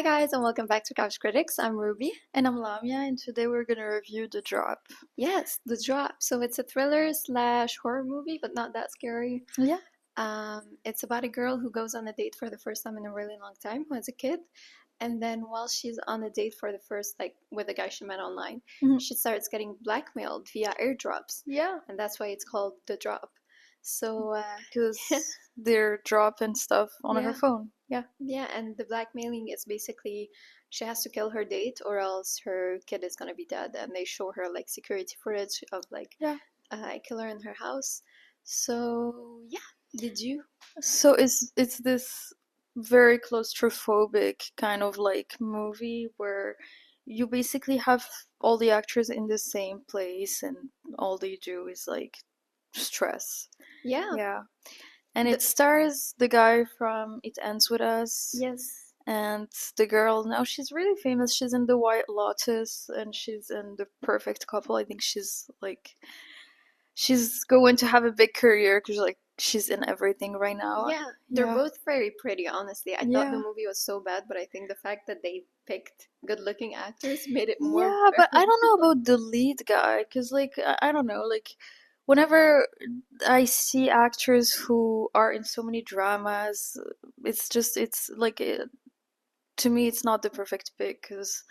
guys, and welcome back to Couch Critics. I'm Ruby. And I'm Lamia, and today we're gonna review The Drop. Yes, The Drop. So it's a thriller slash horror movie, but not that scary. Yeah. It's about a girl who goes on a date for the first time in a really long time, who has a kid. And then while she's on a date for the first, like with a guy she met online, she starts getting blackmailed via airdrops. Yeah. And that's why it's called The Drop. So, Because they're dropping stuff on her Yeah. phone. Yeah. yeah, and the blackmailing is basically she has to kill her date or else her kid is gonna be dead. And they show her like security footage of like Yeah. a killer in her house. So yeah, did you? So it's this very claustrophobic kind of like movie where you basically have all the actors in the same place and all they do is like stress. Yeah. Yeah. And The- it stars the guy from It Ends With Us. Yes. And the girl now she's really famous. She's in The White Lotus and she's in The Perfect Couple. I think she's going to have a big career because like she's in everything right now. Yeah, they're Yeah. both very pretty, honestly. I thought Yeah. the movie was so bad, but I think the fact that they picked good-looking actors made it more Yeah, but I don't know about the lead guy because like I don't know like whenever I see actors who are in so many dramas, it's like to me it's not the perfect pick because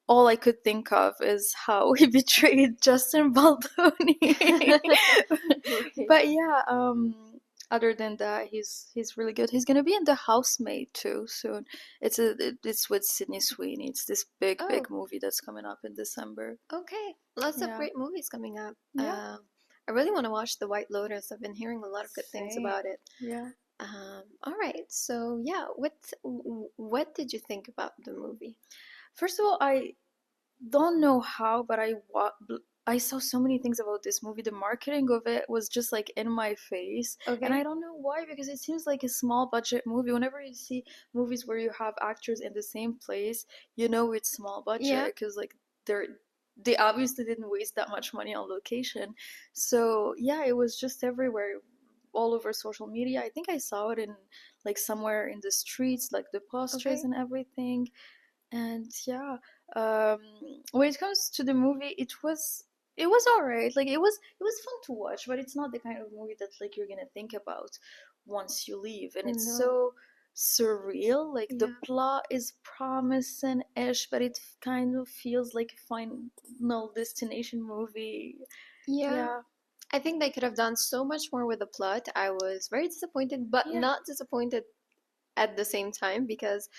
all I could think of is how he betrayed Justin Baldoni. Right. But yeah, other than that, he's really good. He's gonna be in The Housemaid too soon. It's with Sydney Sweeney. It's this big Oh, movie that's coming up in December. okay. Lots of Yeah. great movies coming up. Yeah. I really want to watch The White Lotus. I've been hearing a lot of good things Same. about it. Yeah. All right. So yeah, what did you think about the movie? First of all, I don't know how, but I saw so many things about this movie. The marketing of it was just like in my face. Okay. And I don't know why, because it seems like a small budget movie. Whenever you see movies where you have actors in the same place, you know it's small budget Yeah. because like they obviously didn't waste that much money on location. So yeah, it was just everywhere, all over social media. I think I saw it in like somewhere in the streets, like the posters Okay. and everything. And yeah, um when it comes to the movie, it was all right. Like it was fun to watch, but it's not the kind of movie that like you're gonna think about once you leave. And it's No. so surreal. Like the Yeah. plot is promising-ish, but it kind of feels like a Final Destination movie. Yeah. Yeah. I think they could have done so much more with the plot. I was very disappointed, but Yeah. not disappointed at the same time because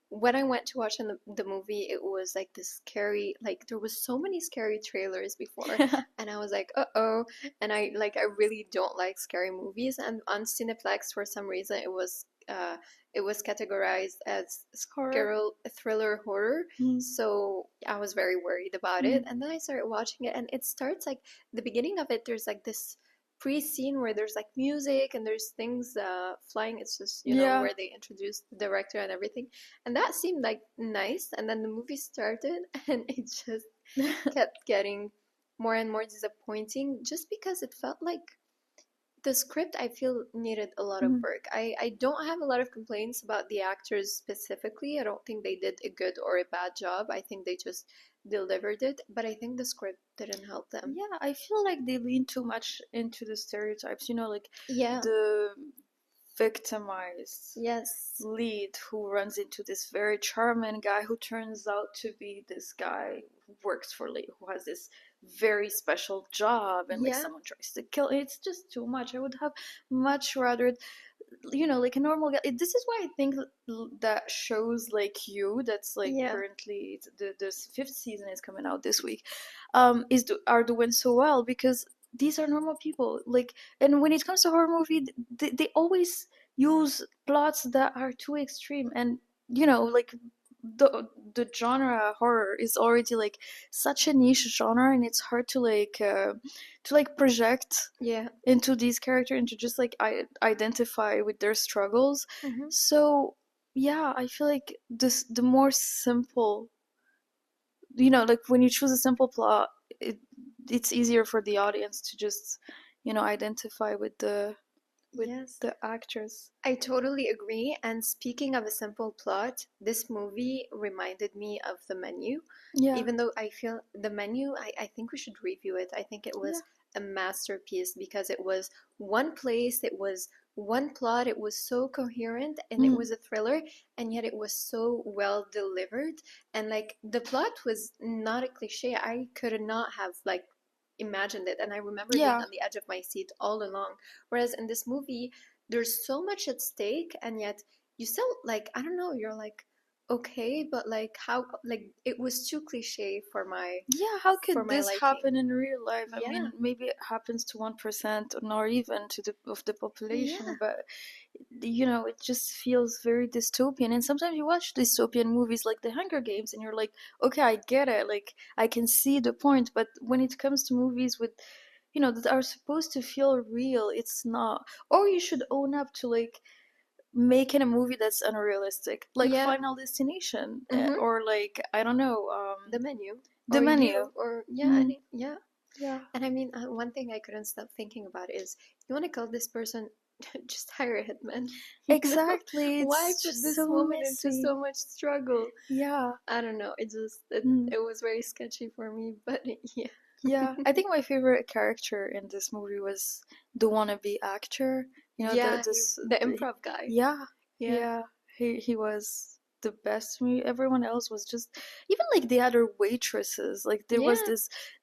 when I went to watch the movie, it was like this scary, like there was so many scary trailers before, and I was like, uh-oh, and I really don't like scary movies, and on Cineplex for some reason it was categorized as Horror. thriller horror, Mm. so I was very worried about it, and then I started watching it, and it starts like the beginning of it. There's like this pre-scene where there's like music and there's things flying. It's just Yeah. where they introduce the director and everything, and that seemed like nice. And then the movie started, and it just kept getting more and more disappointing, just because it felt like the script I feel needed a lot of Mhm. work. I don't have a lot of complaints about the actors specifically. I don't think they did a good or a bad job. I think they just delivered it, but I think the script didn't help them. Yeah, I feel like they lean too much into the stereotypes, like Yeah. the victimized Yes. lead who runs into this very charming guy who turns out to be this guy who works for Lee, who has this very special job, and like Yeah. someone tries to kill. It's just too much. I would have much rather, like a normal guy. This is why I think that shows like You, that's like Yeah. currently the fifth season is coming out this week, are doing so well because these are normal people. Like, and when it comes to horror movie, they always use plots that are too extreme, and like the genre horror is already like such a niche genre, and it's hard to project Yeah. into these characters and to just like identify with their struggles. Mm-hmm. So yeah, I feel like the more simple, like when you choose a simple plot, it's easier for the audience to just identify with Yes. the actress. I totally agree. And speaking of a simple plot, this movie reminded me of The Menu. Yeah. Even though I feel The Menu, I think we should review it. I think it Yeah. was a masterpiece because it was one place, it was one plot, it was so coherent, and it Mhm. was a thriller, and yet it was so well delivered. And like the plot was not a cliche. I could not have like imagined it. And I remember being Yeah. on the edge of my seat all along. Whereas in this movie, there's so much at stake, and yet you still like, I don't know, you're like, okay, but like how, like it was too cliche for my Yeah, how could this liking. happen in real life? I Yeah. mean, maybe it happens to 1% or not even to the population, Yeah. but you know, it just feels very dystopian. And sometimes you watch dystopian movies like The Hunger Games and you're like, okay, I get it, like I can see the point, but when it comes to movies with, you know, that are supposed to feel real, it's not. Or you should own up to like making a movie that's unrealistic, like Yeah. Final Destination, Mhm. or like, I don't know, The Menu. The Or Menu. You, or yeah, Mm, yeah. yeah. And I mean, one thing I couldn't stop thinking about is, you want to kill this person, just hire a hitman. You know? Exactly. Why It's put just this so woman into messy. so much struggle? Yeah. I don't know. It just Mm, it was very sketchy for me, but yeah. yeah. I think my favorite character in this movie was the wannabe actor. You know, Yeah, the the improv guy. yeah, Yeah. yeah. He was the best to me. Everyone else was just, even like the other waitresses. Like there was Yeah.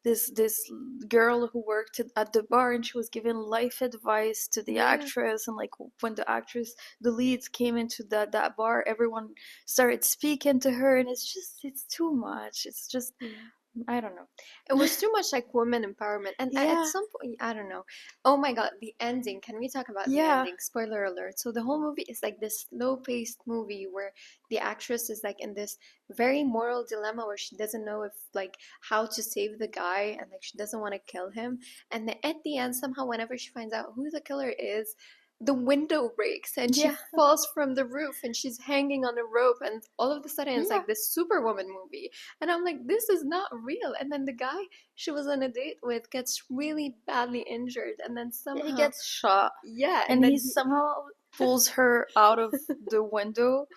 this girl who worked at the bar and she was giving life advice to the Yeah. actress, and like when the leads came into that bar, everyone started speaking to her, and it's too much. It's just, Yeah. I don't know. It was too much like women empowerment. And at Yeah. some point, I don't know. Oh my God, the ending. Can we talk about the Yeah. ending? Spoiler alert. So the whole movie is like this slow-paced movie where the actress is like in this very moral dilemma where she doesn't know if like how to save the guy, and like she doesn't want to kill him. And then at the end, somehow, whenever she finds out who the killer is, the window breaks and she Yeah. falls from the roof and she's hanging on a rope, and all of a sudden it's Yeah. like this Superwoman movie. And I'm like, this is not real. And then the guy she was on a date with gets really badly injured, and then somehow He gets shot, yeah, and then he somehow pulls her out of the window,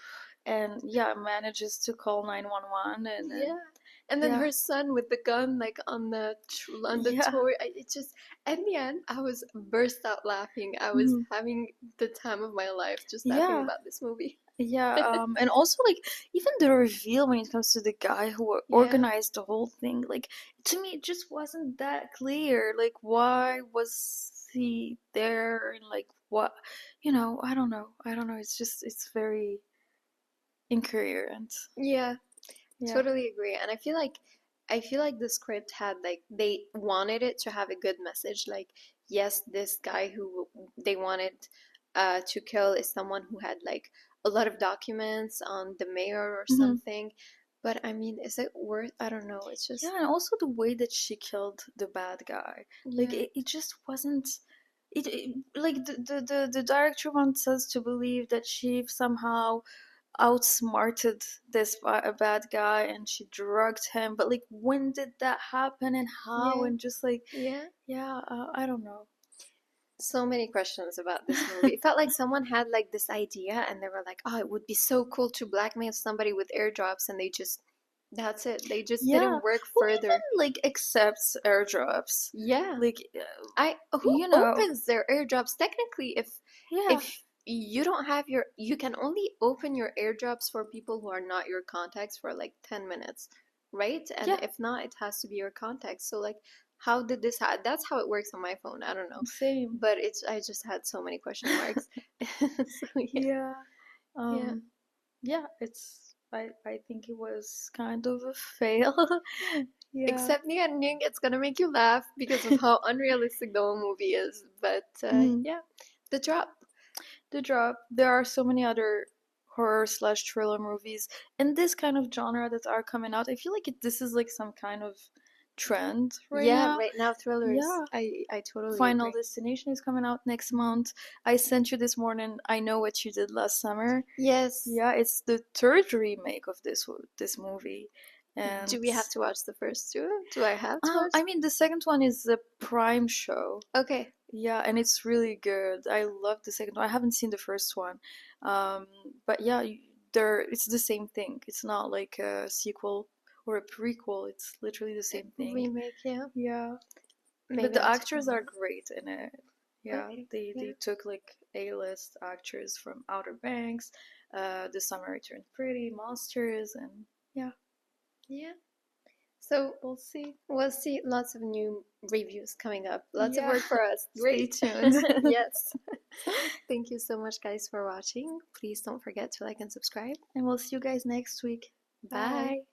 and yeah, manages to call 911, and then yeah, and then yeah, her son with the gun like on the yeah, toy. It just, at the end I was burst out laughing. I was mhm, having the time of my life just laughing yeah, about this movie. yeah. And also like even the reveal when it comes to the guy who Yeah. organized the whole thing, like to me it just wasn't that clear. Like why was he there, and like what, you know? I don't know. I don't know. It's just it's very incoherent. Yeah, Yeah. totally agree. And I feel like the script had like they wanted it to have a good message. Like, yes, this guy who they wanted to kill is someone who had like a lot of documents on the mayor or Mhm. something. But I mean, is it worth? I don't know. It's just Yeah, and also the way that she killed the bad guy. Like yeah, it just wasn't it like the director wants us to believe that she somehow outsmarted a bad guy and she drugged him, but like when did that happen and how, yeah, and just like yeah. yeah, I don't know. So many questions about this movie. It felt like someone had like this idea and they were like, "Oh, it would be so cool to blackmail somebody with airdrops," and they just that's it. They just Yeah, didn't work who further. even like accepts airdrops? Yeah. Like I who you know, opens their airdrops technically yeah, if you don't have your you can only open your airdrops for people who are not your contacts for like 10 minutes, right? And yeah, if not, it has to be your contacts. So like how did this that's how it works on my phone. I don't know. same. But it's I just had so many question marks. So yeah. Yeah. Yeah. Yeah, it's I think it was kind of a fail. Yeah. Except the ending, it's gonna make you laugh because of how unrealistic the whole movie is. But Mm. yeah, the drop. The Drop. There are so many other horror slash thriller movies in this kind of genre that are coming out. I feel like this is like some kind of trend right Yeah, now. right now thrillers. Yeah. I totally Final agree. Destination is coming out next month. I sent you this morning I Know What You Did Last Summer. Yes. Yeah, it's the third remake of this movie. And Do we have to watch the first two? Do I have to watch? I mean the second one is a Prime show. Okay. Yeah, and it's really good. I love the second one. I haven't seen the first one. Um, but yeah, it's the same thing. It's not like a sequel or a prequel. It's literally the same thing. Remake, yeah. Yeah. But Maybe the I'll check actors them are out. great in it. Yeah, Okay, they yeah. they took like A-list actors from Outer Banks, The Summer I Turned Pretty, Monsters, and yeah, Yeah. So we'll see. we'll see lots of new reviews coming up. Lots of Yeah, work for us. stay Great. tuned. Yes. Thank you so much, guys, for watching. Please don't forget to like and subscribe. And we'll see you guys next week. Bye. Bye.